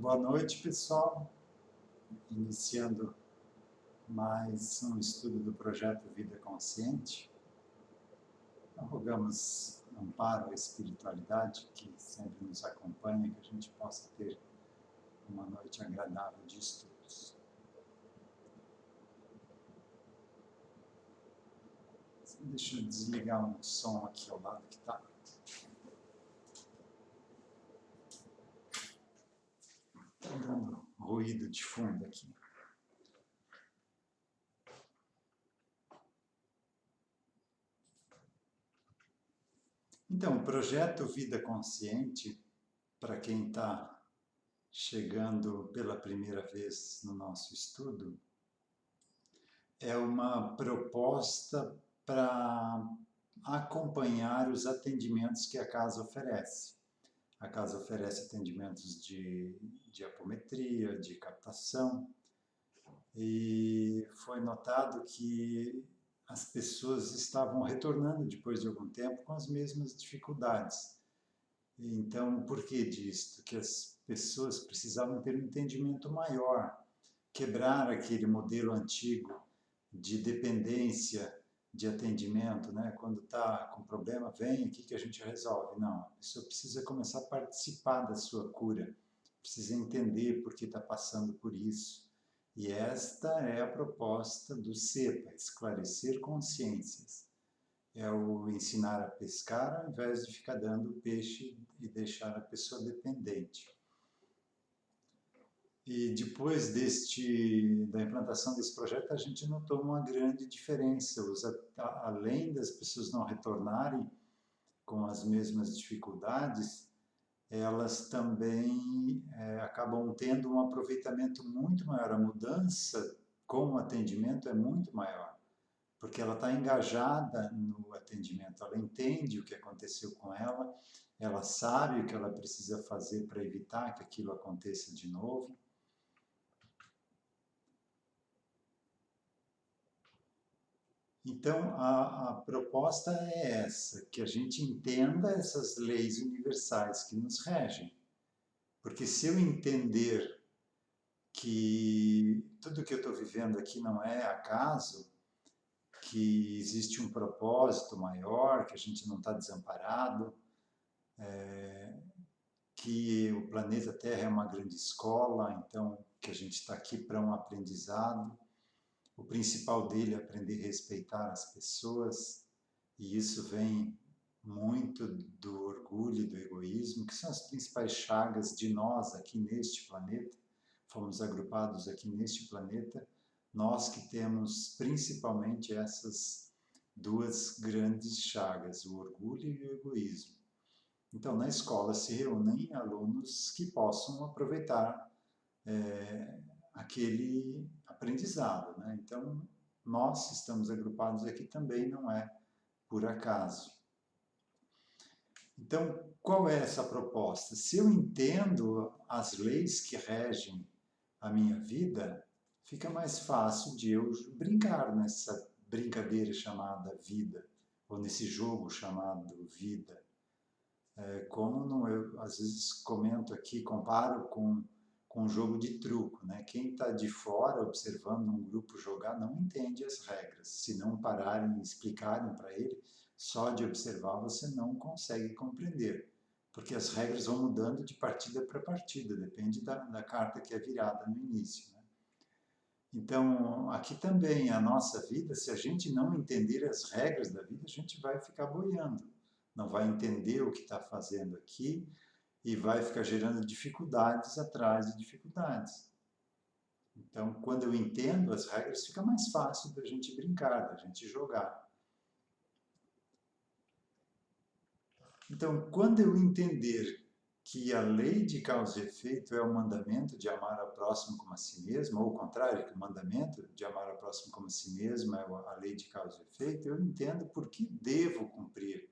Boa noite, pessoal. Iniciando mais um estudo do projeto Vida Consciente. Rogamos amparo à espiritualidade que sempre nos acompanha, que a gente possa ter uma noite agradável de estudos. Deixa eu desligar um som aqui ao lado que está. Está dando ruído de fundo aqui. Então, o projeto Vida Consciente, para quem está chegando pela primeira vez no nosso estudo, é uma proposta para acompanhar os atendimentos que a casa oferece. A casa oferece atendimentos de apometria, de captação, e foi notado que as pessoas estavam retornando depois de algum tempo com as mesmas dificuldades. Então, por que disto? Que as pessoas precisavam ter um entendimento maior, quebrar aquele modelo antigo de dependência de atendimento, né? Quando está com problema, vem aqui que a gente resolve. Não, a pessoa precisa começar a participar da sua cura, precisa entender por que está passando por isso. E esta é a proposta do CEPA, esclarecer consciências. É o ensinar a pescar ao invés de ficar dando peixe e deixar a pessoa dependente. E depois da implantação desse projeto, a gente notou uma grande diferença. Além das pessoas não retornarem com as mesmas dificuldades, elas também acabam tendo um aproveitamento muito maior. A mudança com o atendimento é muito maior, porque ela está engajada no atendimento, ela entende o que aconteceu com ela sabe o que ela precisa fazer para evitar que aquilo aconteça de novo. Então, a proposta é essa, que a gente entenda essas leis universais que nos regem. Porque se eu entender que tudo que eu estou vivendo aqui não é acaso, que existe um propósito maior, que a gente não está desamparado, que o planeta Terra é uma grande escola, então que a gente está aqui para um aprendizado, o principal dele é aprender a respeitar as pessoas, e isso vem muito do orgulho e do egoísmo, que são as principais chagas de nós aqui neste planeta. Fomos agrupados aqui neste planeta, nós que temos principalmente essas duas grandes chagas, o orgulho e o egoísmo. Então, na escola se reúnem alunos que possam aproveitar aquele aprendizado, né? Então, nós estamos agrupados aqui também não é por acaso. Então, qual é essa proposta? Se eu entendo as leis que regem a minha vida, fica mais fácil de eu brincar nessa brincadeira chamada vida, ou nesse jogo chamado vida. Como eu às vezes comento aqui, comparo com um jogo de truco, né? Quem está de fora observando um grupo jogar não entende as regras. Se não pararem e explicarem para ele, só de observar você não consegue compreender, porque as regras vão mudando de partida para partida, depende da carta que é virada no início, né? Então, aqui também a nossa vida, se a gente não entender as regras da vida, a gente vai ficar boiando, não vai entender o que está fazendo aqui, e vai ficar gerando dificuldades atrás de dificuldades. Então, quando eu entendo as regras, fica mais fácil da gente brincar, da gente jogar. Então, quando eu entender que a lei de causa e efeito é o mandamento de amar ao próximo como a si mesmo, ou o contrário, que o mandamento de amar ao próximo como a si mesmo é a lei de causa e efeito, eu entendo por que devo cumprir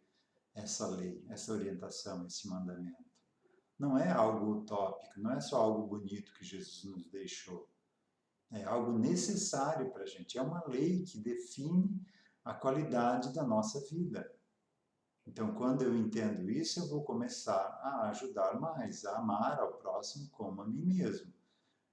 essa lei, essa orientação, esse mandamento. Não é algo utópico, não é só algo bonito que Jesus nos deixou. É algo necessário para a gente. É uma lei que define a qualidade da nossa vida. Então, quando eu entendo isso, eu vou começar a ajudar mais, a amar ao próximo como a mim mesmo.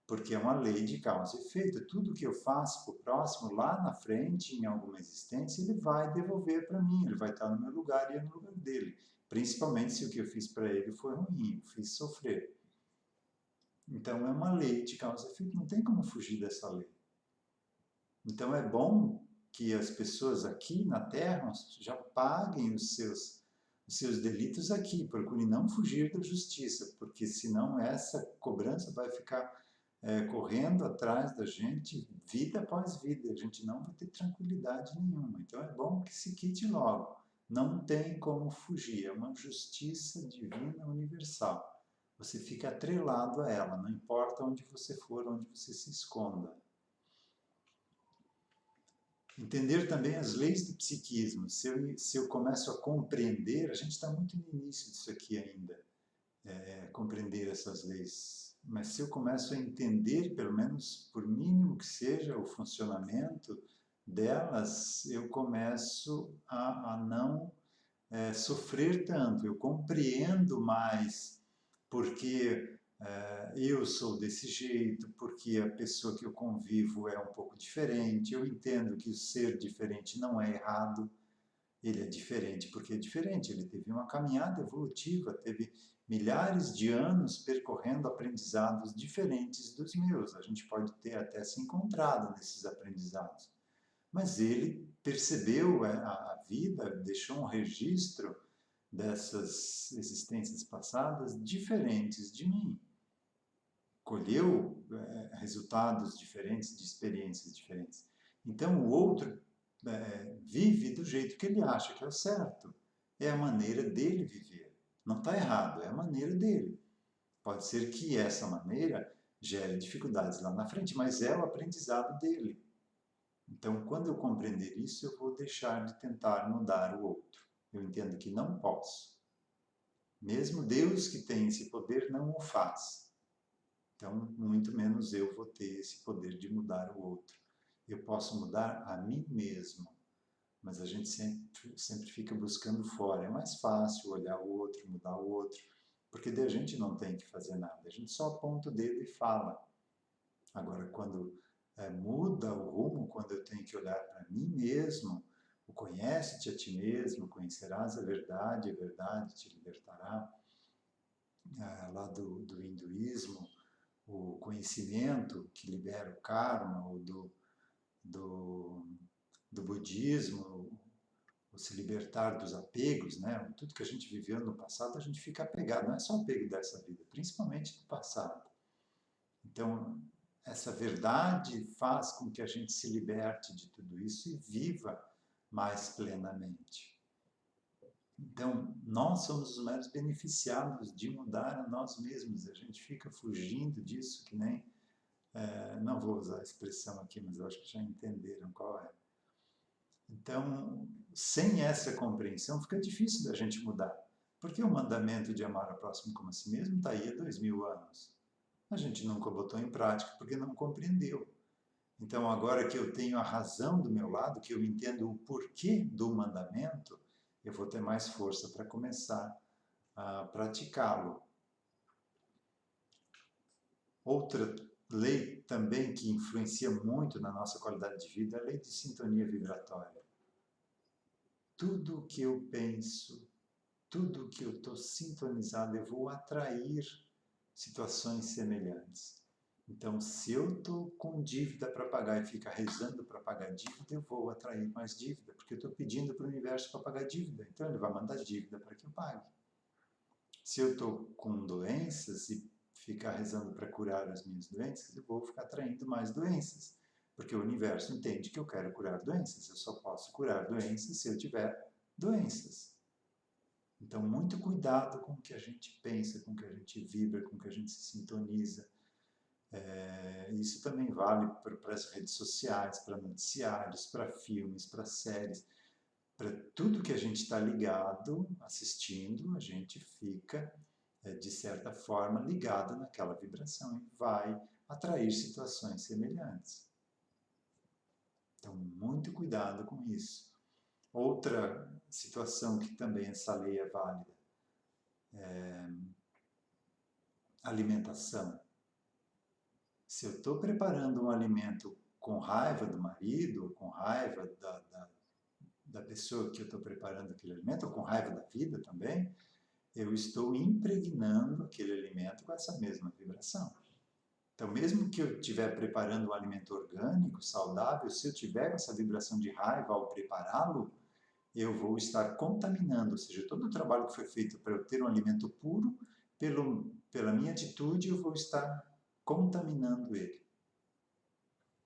Porque é uma lei de causa e efeito. Tudo que eu faço para o próximo, lá na frente, em alguma existência, ele vai devolver para mim, ele vai estar no meu lugar e eu no lugar dele. Principalmente se o que eu fiz para ele foi ruim, eu fiz sofrer. Então é uma lei de causa e efeito, não tem como fugir dessa lei. Então é bom que as pessoas aqui na Terra já paguem os seus delitos aqui, procurem não fugir da justiça, porque senão essa cobrança vai ficar correndo atrás da gente vida após vida, a gente não vai ter tranquilidade nenhuma. Então é bom que se quite logo. Não tem como fugir, é uma justiça divina universal. Você fica atrelado a ela, não importa onde você for, onde você se esconda. Entender também as leis do psiquismo. Se eu começo a compreender, a gente está muito no início disso aqui ainda, compreender essas leis. Mas se eu começo a entender, pelo menos por mínimo que seja, o funcionamento delas, eu começo a não sofrer tanto. Eu compreendo mais porque eu sou desse jeito, porque a pessoa que eu convivo é um pouco diferente. Eu entendo que o ser diferente não é errado, ele é diferente porque é diferente. Ele teve uma caminhada evolutiva, teve milhares de anos percorrendo aprendizados diferentes dos meus. A gente pode ter até se encontrado nesses aprendizados. Mas ele percebeu a vida, deixou um registro dessas existências passadas diferentes de mim. Colheu resultados diferentes de experiências diferentes. Então o outro vive do jeito que ele acha que é o certo. É a maneira dele viver. Não está errado, é a maneira dele. Pode ser que essa maneira gere dificuldades lá na frente, mas é o aprendizado dele. Então, quando eu compreender isso, eu vou deixar de tentar mudar o outro. Eu entendo que não posso. Mesmo Deus que tem esse poder não o faz. Então, muito menos eu vou ter esse poder de mudar o outro. Eu posso mudar a mim mesmo, mas a gente sempre fica buscando fora. É mais fácil olhar o outro, mudar o outro, porque daí a gente não tem que fazer nada. A gente só aponta o dedo e fala. Agora, quando muda o rumo, quando eu tenho que olhar para mim mesmo, o conhece-te a ti mesmo, conhecerás a verdade te libertará, lá do hinduísmo, o conhecimento que libera o karma, ou do, do budismo, o se libertar dos apegos, né? Tudo que a gente viveu no passado, a gente fica apegado, não é só apego dessa vida, principalmente do passado. Então, essa verdade faz com que a gente se liberte de tudo isso e viva mais plenamente. Então, nós somos os meros beneficiados de mudar a nós mesmos. A gente fica fugindo disso que nem... não vou usar a expressão aqui, mas eu acho que já entenderam qual é. Então, sem essa compreensão, fica difícil da gente mudar. Porque o mandamento de amar ao próximo como a si mesmo está aí há 2000 anos. A gente nunca botou em prática porque não compreendeu. Então, agora que eu tenho a razão do meu lado, que eu entendo o porquê do mandamento, eu vou ter mais força para começar a praticá-lo. Outra lei também que influencia muito na nossa qualidade de vida é a lei de sintonia vibratória. Tudo que eu penso, tudo que eu estou sintonizado, eu vou atrair situações semelhantes. Então, se eu estou com dívida para pagar e ficar rezando para pagar dívida, eu vou atrair mais dívida, porque eu estou pedindo para o universo para pagar dívida. Então, ele vai mandar dívida para que eu pague. Se eu estou com doenças e ficar rezando para curar as minhas doenças, eu vou ficar atraindo mais doenças, porque o universo entende que eu quero curar doenças. Eu só posso curar doenças se eu tiver doenças. Então, muito cuidado com o que a gente pensa, com o que a gente vibra, com o que a gente se sintoniza. Isso também vale para as redes sociais, para noticiários, para filmes, para séries. Para tudo que a gente está ligado, assistindo, a gente fica, de certa forma, ligado naquela vibração e vai atrair situações semelhantes. Então, muito cuidado com isso. Outra situação que também essa lei é válida, alimentação. Se eu estou preparando um alimento com raiva do marido, com raiva da pessoa que eu estou preparando aquele alimento, ou com raiva da vida também, eu estou impregnando aquele alimento com essa mesma vibração. Então, mesmo que eu estiver preparando um alimento orgânico, saudável, se eu tiver com essa vibração de raiva ao prepará-lo, eu vou estar contaminando, ou seja, todo o trabalho que foi feito para eu ter um alimento puro, pela minha atitude, eu vou estar contaminando ele.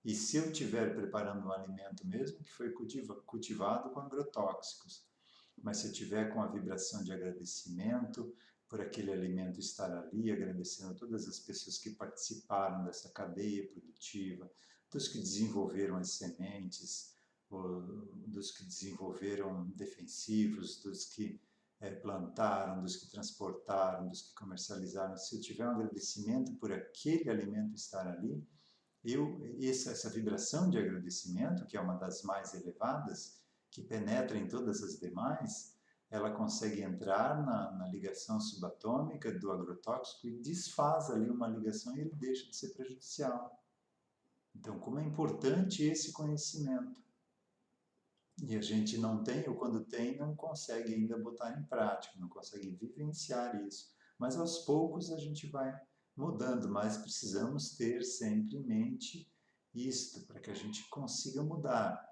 E se eu estiver preparando um alimento mesmo que foi cultivado com agrotóxicos, mas se eu estiver com a vibração de agradecimento por aquele alimento estar ali, agradecendo todas as pessoas que participaram dessa cadeia produtiva, dos que desenvolveram as sementes, dos que desenvolveram defensivos, dos que plantaram, dos que transportaram, dos que comercializaram. Se eu tiver um agradecimento por aquele alimento estar ali, essa vibração de agradecimento, que é uma das mais elevadas, que penetra em todas as demais, ela consegue entrar na ligação subatômica do agrotóxico e desfaz ali uma ligação e ele deixa de ser prejudicial. Então, como é importante esse conhecimento. E a gente não tem, ou quando tem, não consegue ainda botar em prática, não consegue vivenciar isso. Mas aos poucos a gente vai mudando, mas precisamos ter sempre em mente isto, para que a gente consiga mudar.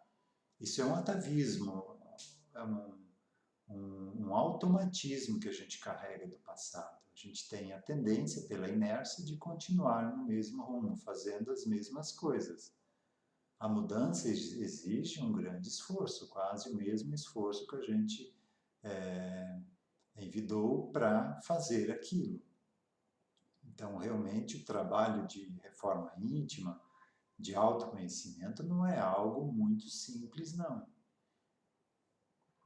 Isso é um atavismo, é um automatismo que a gente carrega do passado. A gente tem a tendência, pela inércia, de continuar no mesmo rumo, fazendo as mesmas coisas. A mudança exige um grande esforço, quase o mesmo esforço que a gente envidou para fazer aquilo. Então, realmente, o trabalho de reforma íntima, de autoconhecimento, não é algo muito simples, não.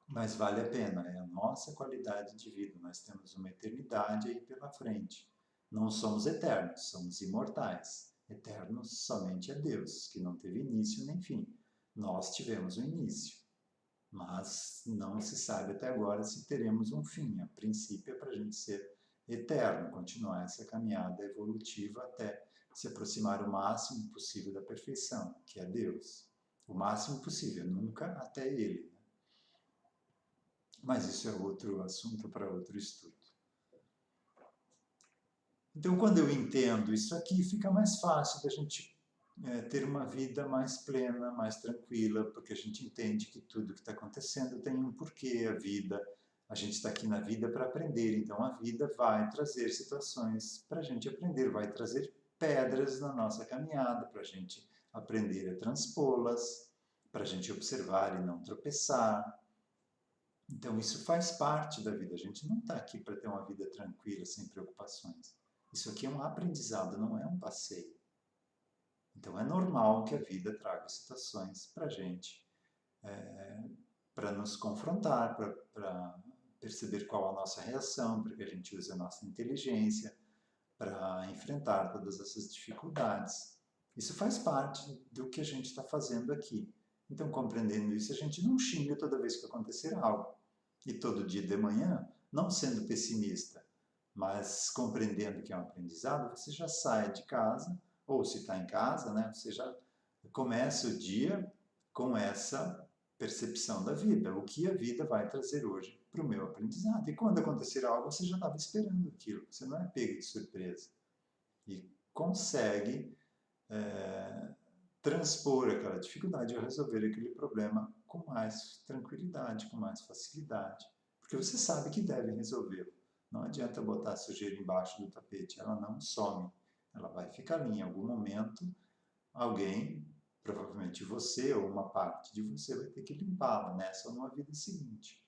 Mas vale a pena, é a nossa qualidade de vida. Nós temos uma eternidade aí pela frente. Não somos eternos, somos imortais. Eternos somente é Deus, que não teve início nem fim. Nós tivemos um início, mas não se sabe até agora se teremos um fim. A princípio é para a gente ser eterno, continuar essa caminhada evolutiva até se aproximar o máximo possível da perfeição, que é Deus. O máximo possível, nunca até Ele. Mas isso é outro assunto para outro estudo. Então, quando eu entendo isso aqui, fica mais fácil da gente ter uma vida mais plena, mais tranquila, porque a gente entende que tudo que está acontecendo tem um porquê. A gente está aqui na vida para aprender, então a vida vai trazer situações para a gente aprender, vai trazer pedras na nossa caminhada para a gente aprender a transpô-las, para a gente observar e não tropeçar. Então isso faz parte da vida, a gente não está aqui para ter uma vida tranquila, sem preocupações. Isso aqui é um aprendizado, não é um passeio. Então é normal que a vida traga situações para a gente, para nos confrontar, para perceber qual a nossa reação, para que a gente use a nossa inteligência, para enfrentar todas essas dificuldades. Isso faz parte do que a gente está fazendo aqui. Então, compreendendo isso, a gente não xinga toda vez que acontecer algo. E todo dia de manhã, não sendo pessimista, mas compreendendo que é um aprendizado, você já sai de casa, ou se está em casa, né, você já começa o dia com essa percepção da vida, o que a vida vai trazer hoje para o meu aprendizado. E quando acontecer algo, você já estava esperando aquilo, você não é pego de surpresa. E consegue transpor aquela dificuldade ou resolver aquele problema com mais tranquilidade, com mais facilidade. Porque você sabe que deve resolvê-lo. Não adianta botar a sujeira embaixo do tapete, ela não some. Ela vai ficar ali. Em algum momento, alguém, provavelmente você ou uma parte de você, vai ter que limpá-la nessa ou numa vida seguinte.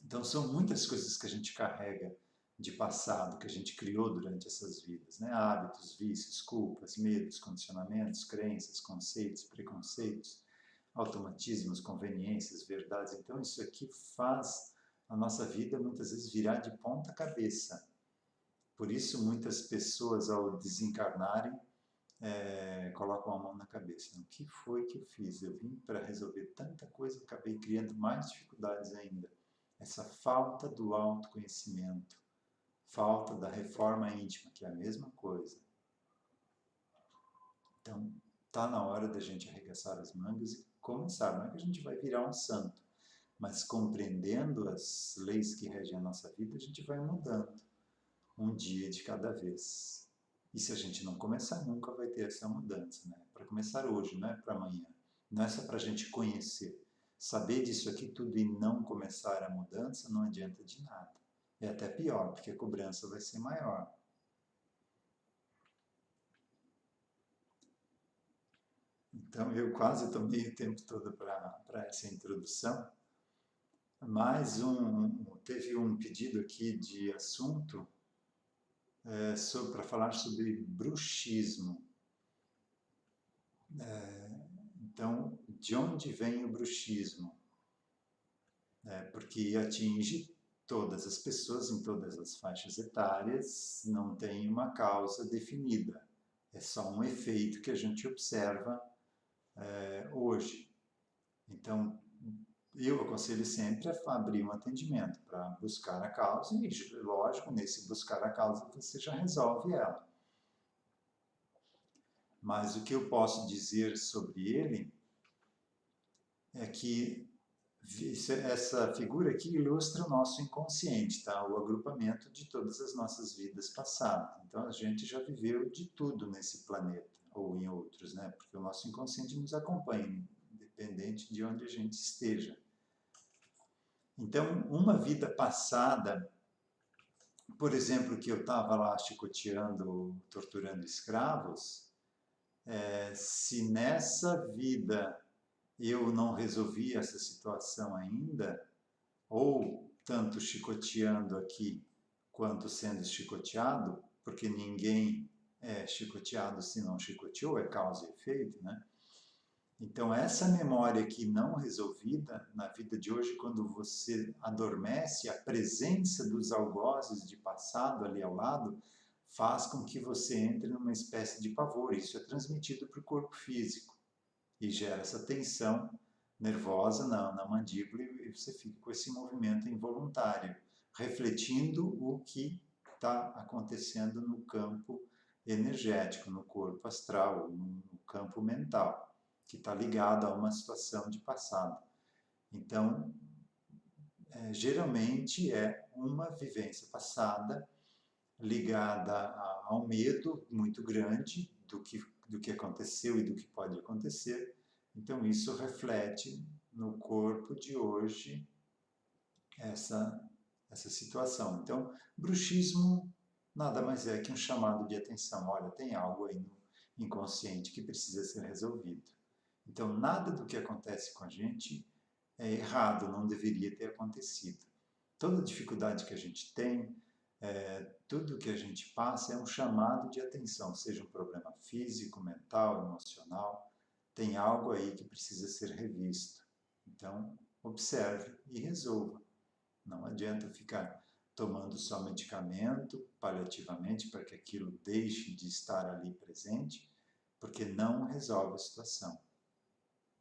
Então, são muitas coisas que a gente carrega de passado, que a gente criou durante essas vidas, né? Hábitos, vícios, culpas, medos, condicionamentos, crenças, conceitos, preconceitos, automatismos, conveniências, verdades. Então, isso aqui faz a nossa vida muitas vezes virar de ponta cabeça. Por isso, muitas pessoas, ao desencarnarem, colocam a mão na cabeça. O que foi que eu fiz? Eu vim para resolver tanta coisa, acabei criando mais dificuldades ainda. Essa falta do autoconhecimento, falta da reforma íntima, que é a mesma coisa. Então, está na hora da gente arregaçar as mangas e começar. Não é que a gente vai virar um santo, mas compreendendo as leis que regem a nossa vida, a gente vai mudando, um dia de cada vez. E se a gente não começar, nunca vai ter essa mudança, né? Para começar hoje, não é para amanhã. Não é só para a gente conhecer. Saber disso aqui tudo e não começar a mudança não adianta de nada. É até pior, porque a cobrança vai ser maior. Então, eu quase tomei o tempo todo para essa introdução. Teve um pedido aqui de assunto para falar sobre bruxismo. Então, de onde vem o bruxismo? Porque atinge todas as pessoas em todas as faixas etárias, não tem uma causa definida. É só um efeito que a gente observa hoje. Então, eu aconselho sempre a abrir um atendimento para buscar a causa e, lógico, nesse buscar a causa você já resolve ela. Mas o que eu posso dizer sobre ele é que essa figura aqui ilustra o nosso inconsciente, tá? O agrupamento de todas as nossas vidas passadas. Então a gente já viveu de tudo nesse planeta, ou em outros, né? Porque o nosso inconsciente nos acompanha, independente de onde a gente esteja. Então, uma vida passada, por exemplo, que eu estava lá chicoteando, torturando escravos, se nessa vida eu não resolvi essa situação ainda, ou tanto chicoteando aqui quanto sendo chicoteado, porque ninguém é chicoteado se não chicoteou, é causa e efeito, né? Então, essa memória aqui não resolvida na vida de hoje, quando você adormece, a presença dos algozes de passado ali ao lado faz com que você entre numa espécie de pavor. Isso é transmitido para o corpo físico e gera essa tensão nervosa na mandíbula e você fica com esse movimento involuntário, refletindo o que está acontecendo no campo energético, no corpo astral, no campo mental, que está ligado a uma situação de passado. Então, geralmente é uma vivência passada ligada a um medo muito grande do que aconteceu e do que pode acontecer. Então, isso reflete no corpo de hoje essa situação. Então, bruxismo nada mais é que um chamado de atenção. Olha, tem algo aí no inconsciente que precisa ser resolvido. Então, nada do que acontece com a gente é errado, não deveria ter acontecido. Toda dificuldade que a gente tem, tudo que a gente passa é um chamado de atenção, seja um problema físico, mental, emocional, tem algo aí que precisa ser revisto. Então, observe e resolva. Não adianta ficar tomando só medicamento paliativamente para que aquilo deixe de estar ali presente, porque não resolve a situação.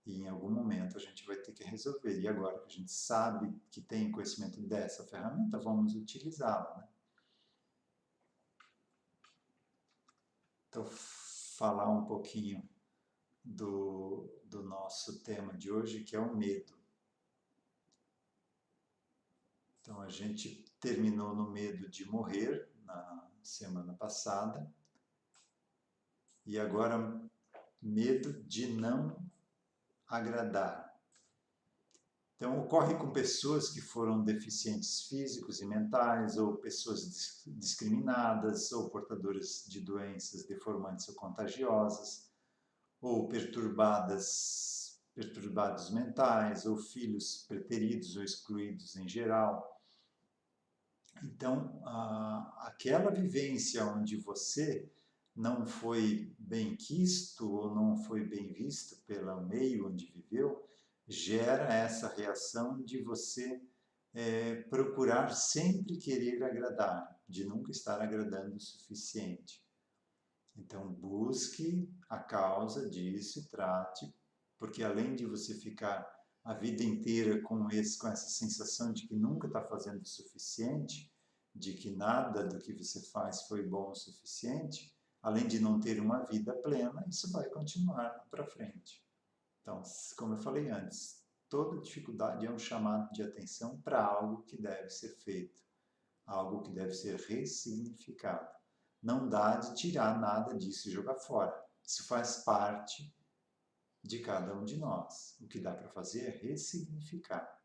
E em algum momento a gente vai ter que resolver. E agora que a gente sabe que tem conhecimento dessa ferramenta, vamos utilizá-la, né? Então, falar um pouquinho do nosso tema de hoje, que é o medo. Então, a gente terminou no medo de morrer na semana passada. E agora, medo de não agradar. Então, ocorre com pessoas que foram deficientes físicos e mentais, ou pessoas discriminadas, ou portadoras de doenças deformantes ou contagiosas, ou perturbados mentais, ou filhos preteridos ou excluídos em geral. Então, aquela vivência onde você não foi bem quisto ou não foi bem visto pelo meio onde viveu, gera essa reação de você procurar sempre querer agradar, de nunca estar agradando o suficiente. Então, busque a causa disso e trate, porque além de você ficar a vida inteira com essa sensação de que nunca está fazendo o suficiente, de que nada do que você faz foi bom o suficiente, além de não ter uma vida plena, isso vai continuar para frente. Então, como eu falei antes, toda dificuldade é um chamado de atenção para algo que deve ser feito, algo que deve ser ressignificado. Não dá de tirar nada disso e jogar fora. Isso faz parte de cada um de nós. O que dá para fazer é ressignificar.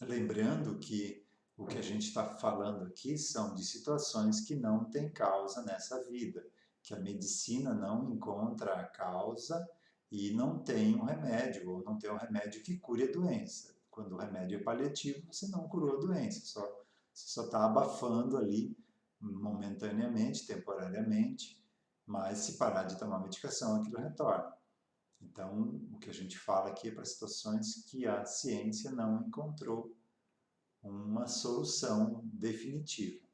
Lembrando que o que a gente está falando aqui são de situações que não têm causa nessa vida, que a medicina não encontra a causa e não tem um remédio, ou não tem um remédio que cure a doença. Quando o remédio é paliativo, você não curou a doença, você só está abafando ali momentaneamente, temporariamente, mas se parar de tomar medicação, aquilo retorna. Então, o que a gente fala aqui é para situações que a ciência não encontrou uma solução definitiva.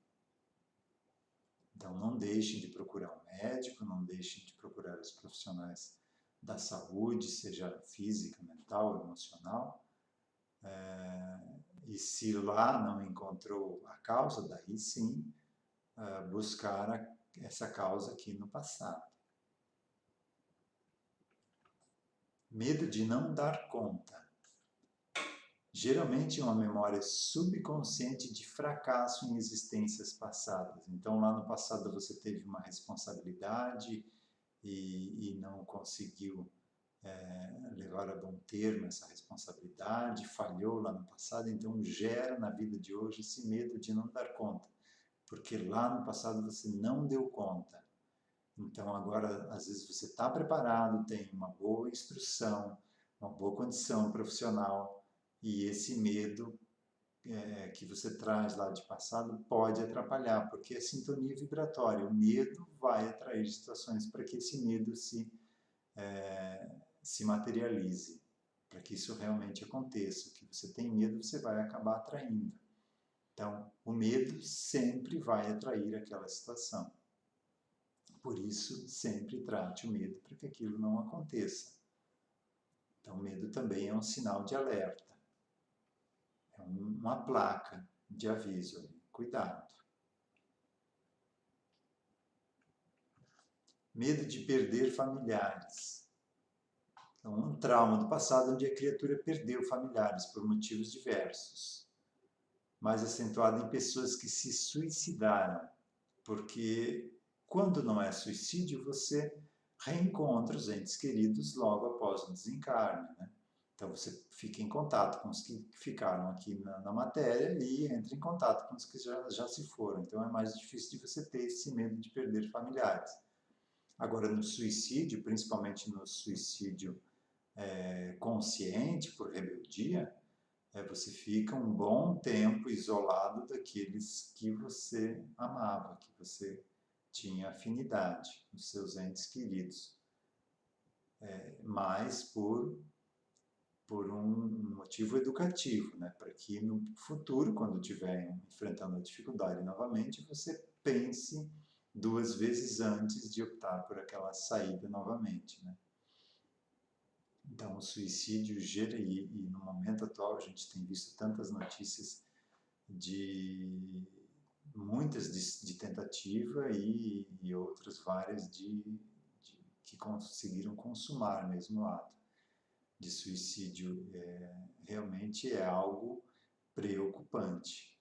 Então, não deixem de procurar um médico, não deixem de procurar os profissionais da saúde, seja física, mental, emocional. E se lá não encontrou a causa, daí sim buscar essa causa aqui no passado. Medo de não dar conta. Geralmente é uma memória subconsciente de fracasso em existências passadas. Então, lá no passado você teve uma responsabilidade e não conseguiu levar a bom termo essa responsabilidade, falhou lá no passado, então gera na vida de hoje esse medo de não dar conta, porque lá no passado você não deu conta. Então, agora, às vezes você está preparado, tem uma boa instrução, uma boa condição profissional, e esse medo que você traz lá de passado pode atrapalhar, porque é sintonia vibratória. O medo vai atrair situações para que esse medo se materialize, para que isso realmente aconteça. O que você tem medo, você vai acabar atraindo. Então, o medo sempre vai atrair aquela situação. Por isso, sempre trate o medo para que aquilo não aconteça. Então, o medo também é um sinal de alerta. É uma placa de aviso ali. Cuidado. Medo de perder familiares. Então, um trauma do passado onde a criatura perdeu familiares por motivos diversos. Mais acentuado em pessoas que se suicidaram. Porque quando não é suicídio, você reencontra os entes queridos logo após o desencarne, né? Então você fica em contato com os que ficaram aqui na matéria e entra em contato com os que já se foram. Então é mais difícil de você ter esse medo de perder familiares. Agora, no suicídio, principalmente no suicídio consciente por rebeldia, você fica um bom tempo isolado daqueles que você amava, que você tinha afinidade, os seus entes queridos. Mas por um motivo educativo, né? Para que no futuro, quando estiver enfrentando a dificuldade novamente, você pense 2 vezes antes de optar por aquela saída novamente, né? Então, o suicídio gera, e no momento atual a gente tem visto tantas notícias de muitas de tentativa e outras várias que conseguiram consumar mesmo o ato de suicídio. Realmente é algo preocupante,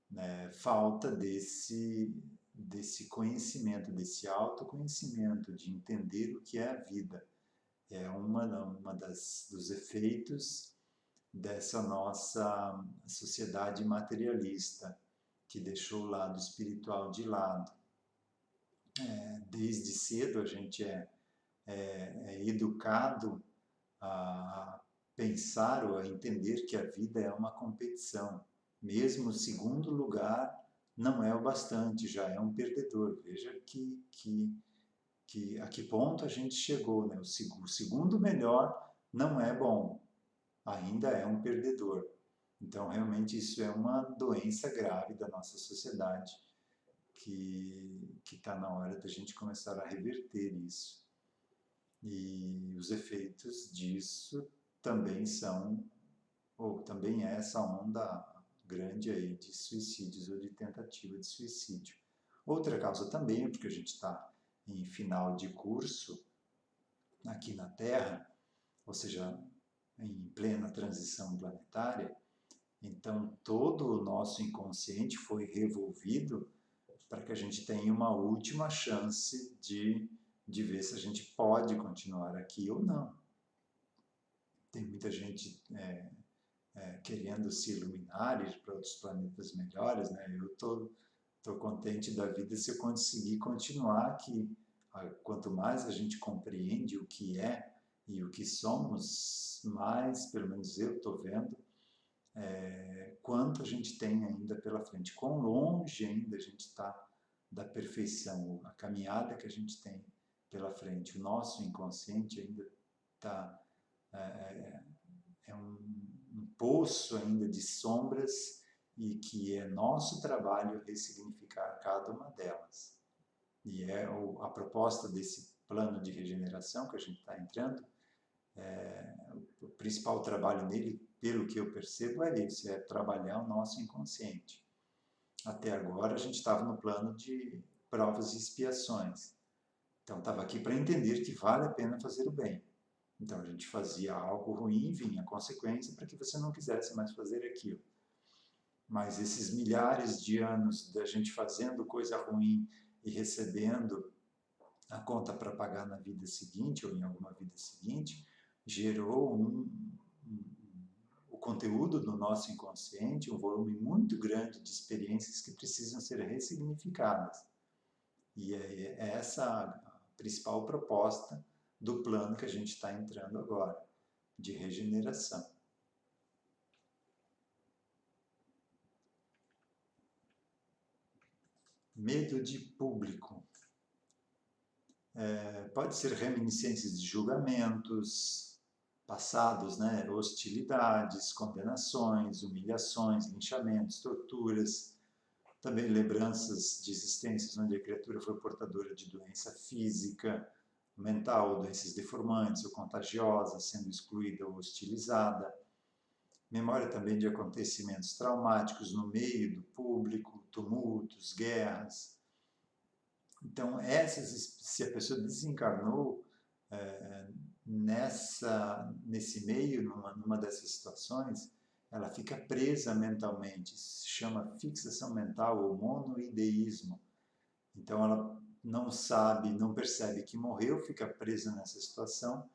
né? Falta desse conhecimento, desse autoconhecimento, de entender o que é a vida. É uma dos efeitos dessa nossa sociedade materialista, que deixou o lado espiritual de lado. Desde cedo a gente é educado a pensar ou a entender que a vida é uma competição. Mesmo o segundo lugar não é o bastante, já é um perdedor. Veja a que ponto a gente chegou, né? O segundo melhor não é bom, ainda é um perdedor. Então, realmente, isso é uma doença grave da nossa sociedade, que está na hora da gente começar a reverter isso. E os efeitos disso também são, ou também é essa onda grande aí de suicídios ou de tentativa de suicídio. Outra causa também é porque a gente está em final de curso aqui na Terra, ou seja, em plena transição planetária, então todo o nosso inconsciente foi revolvido para que a gente tenha uma última chance de ver se a gente pode continuar aqui ou não. Tem muita gente querendo se iluminar, ir para outros planetas melhores, né? Eu tô contente da vida se eu conseguir continuar aqui. Quanto mais a gente compreende o que é e o que somos, mais, pelo menos eu estou vendo, quanto a gente tem ainda pela frente, quão longe ainda a gente está da perfeição, a caminhada que a gente tem pela frente. O nosso inconsciente ainda está é um poço ainda de sombras e que é nosso trabalho ressignificar cada uma delas. E a proposta desse plano de regeneração que a gente está entrando, o principal trabalho nele, pelo que eu percebo, é esse, é trabalhar o nosso inconsciente. Até agora a gente estava no plano de provas e expiações. Então estava aqui para entender que vale a pena fazer o bem. Então a gente fazia algo ruim, vinha a consequência para que você não quisesse mais fazer aquilo. Mas esses milhares de anos da gente fazendo coisa ruim e recebendo a conta para pagar na vida seguinte ou em alguma vida seguinte, gerou o conteúdo do nosso inconsciente, um volume muito grande de experiências que precisam ser ressignificadas. E é essa a principal proposta do plano que a gente está entrando agora, de regeneração. Medo de público. Pode ser reminiscências de julgamentos passados, né? Hostilidades, condenações, humilhações, linchamentos, torturas, também lembranças de existências onde a criatura foi portadora de doença física, mental, doenças deformantes ou contagiosas, sendo excluída ou hostilizada. Memória também de acontecimentos traumáticos no meio do público, tumultos, guerras. Então, se a pessoa desencarnou nesse meio, numa dessas situações, ela fica presa mentalmente, se chama fixação mental ou monoideísmo. Então ela não sabe, não percebe que morreu, fica presa nessa situação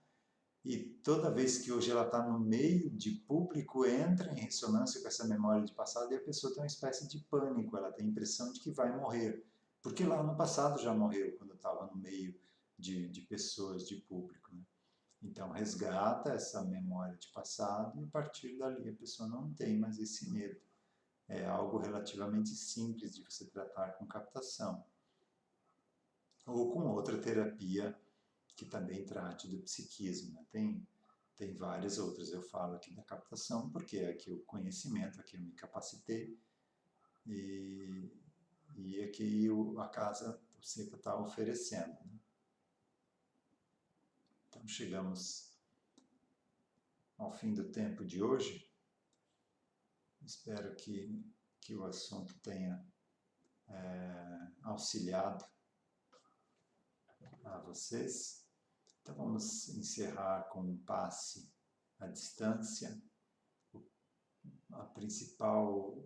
e toda vez que hoje ela está no meio de público, entra em ressonância com essa memória de passado e a pessoa tem uma espécie de pânico, ela tem a impressão de que vai morrer, porque lá no passado já morreu, quando estava no meio de pessoas, de público, né? Então, resgata essa memória de passado e, a partir dali, a pessoa não tem mais esse medo. É algo relativamente simples de você tratar com captação. Ou com outra terapia que também trate do psiquismo, né? Tem várias outras. Eu falo aqui da captação porque é aqui o conhecimento, aqui eu me capacitei e aqui a casa, o CEPA está oferecendo, né? Então, chegamos ao fim do tempo de hoje. Espero que o assunto tenha auxiliado a vocês. Então vamos encerrar com um passe à distância. O principal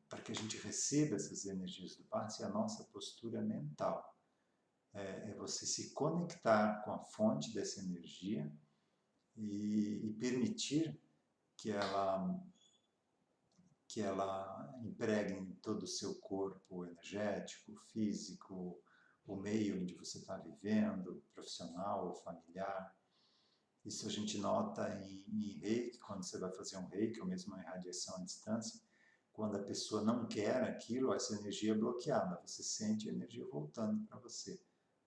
para que a gente receba essas energias do passe é a nossa postura mental. É você se conectar com a fonte dessa energia e permitir que ela impregne todo o seu corpo energético, físico, o meio onde você está vivendo, profissional ou familiar. Isso a gente nota em reiki, quando você vai fazer um reiki, ou mesmo em radiação à distância, quando a pessoa não quer aquilo, essa energia é bloqueada, você sente a energia voltando para você.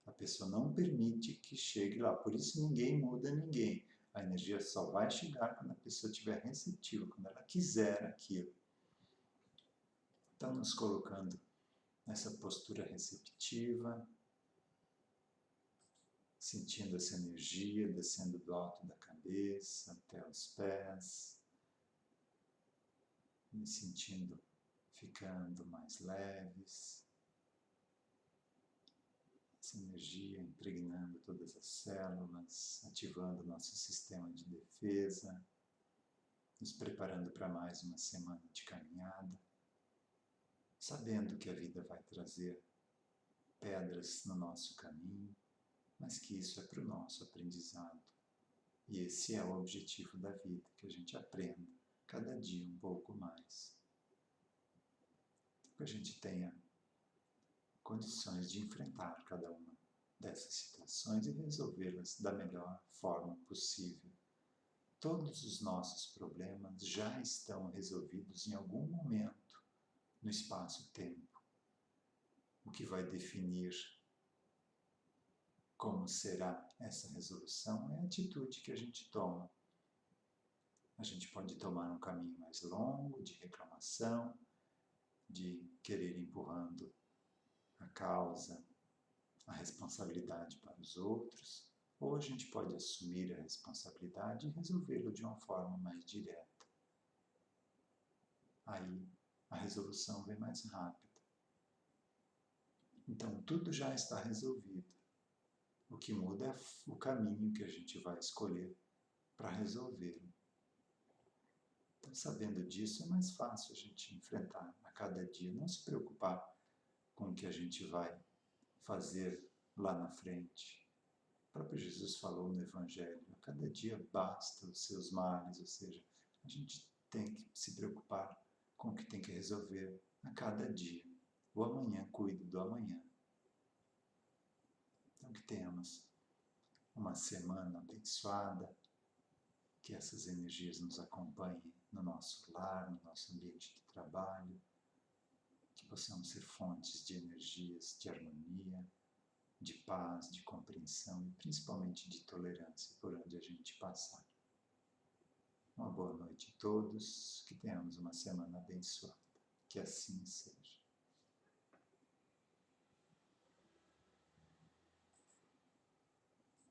A pessoa não permite que chegue lá, por isso ninguém muda ninguém. A energia só vai chegar quando a pessoa estiver receptiva, quando ela quiser aquilo. Então, nos colocando nessa postura receptiva, sentindo essa energia descendo do alto da cabeça até os pés, me sentindo ficando mais leves, essa energia impregnando todas as células, ativando o nosso sistema de defesa, nos preparando para mais uma semana de caminhada, sabendo que a vida vai trazer pedras no nosso caminho, mas que isso é para o nosso aprendizado. E esse é o objetivo da vida, que a gente aprenda cada dia um pouco mais. Que a gente tenha condições de enfrentar cada uma dessas situações e resolvê-las da melhor forma possível. Todos os nossos problemas já estão resolvidos em algum momento no espaço-tempo. O que vai definir como será essa resolução é a atitude que a gente toma. A gente pode tomar um caminho mais longo, de reclamação, de querer empurrando a causa, a responsabilidade para os outros, ou a gente pode assumir a responsabilidade e resolvê-lo de uma forma mais direta. Aí a resolução vem mais rápida. Então tudo já está resolvido. O que muda é o caminho que a gente vai escolher para resolvê-lo. Então, sabendo disso, é mais fácil a gente enfrentar a cada dia, não se preocupar com o que a gente vai fazer lá na frente. O próprio Jesus falou no Evangelho, a cada dia basta os seus males, ou seja, a gente tem que se preocupar com o que tem que resolver a cada dia. O amanhã cuida do amanhã. Então que tenhamos uma semana abençoada, que essas energias nos acompanhem no nosso lar, no nosso ambiente de trabalho, que possamos ser fontes de energias, de harmonia, de paz, de compreensão e principalmente de tolerância por onde a gente passar. Uma boa noite a todos, que tenhamos uma semana abençoada. Que assim seja.